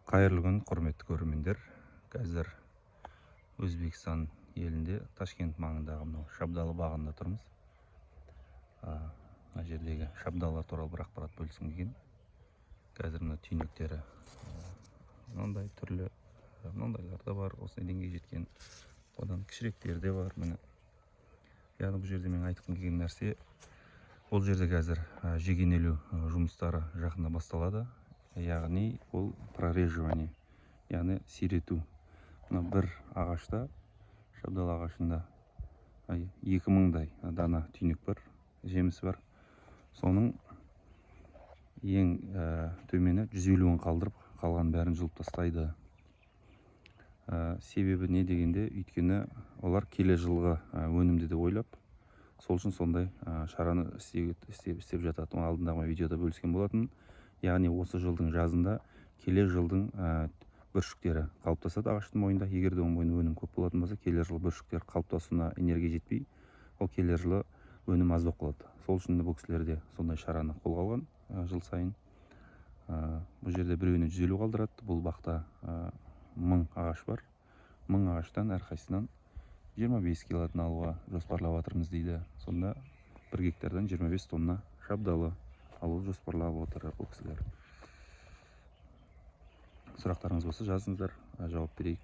Қайырлы күн, құрметті көрермендер. Қазір Өзбекстан елінде Ташкент маңындағы мынау Шабдалы бағында тұрмыз. Мына жердегі шабдалар туралы бір ақпарат бөліскім келген. Қазір мына түйнектері мынандай түрлі, мынандайлар да бар, осындай деңгейге жеткен. Одан кішіректері де бар. Міне. Яғни бұл жерде мен айтқым келген нәрсе, бұл жерде қазір жегенелеу жұмыстары жақында басталады. Яғни ол прореживание, яғни сирету. Мына бір ағашта, шабдал ағашында 2000-дай дана түйнек бар, жемісі бар. Соның ең төмені 150-ін қалдырып, қалған бәрін жұлып тастайды. Себебі не дегенде, өйткені олар келер жылғы өнімді де ойлап, сол үшін сондай шараны істеп жатады. Алдындағы видеода бөліскен болатын. Яғни осы жылдың жазында келер жылдың бүршіктері қалыптасады ағаштың мойнында. Егер де оның мойнында өнім көп болатын болса, келер жылы бүршіктер қалыптасуына энергия жетпей, ол келер жылы өнім аз болып қалады. Сол үшін бұл кісілер де сондай шараны қолға алған жыл сайын. Бұл жерде біреуіне 150 қалдырады. Бұл бақта 1000 ағаш бар. 1000 ағаштан әрқайсынан 25 килодан алуға жоспарлап жатырмыз дейді. Сонда 1 гектардан 25 тонна шабдалы алу жоспарлап отыр бұл кісілер. Сұрақтарыңыз болса жазыңыздар, жауап берейік.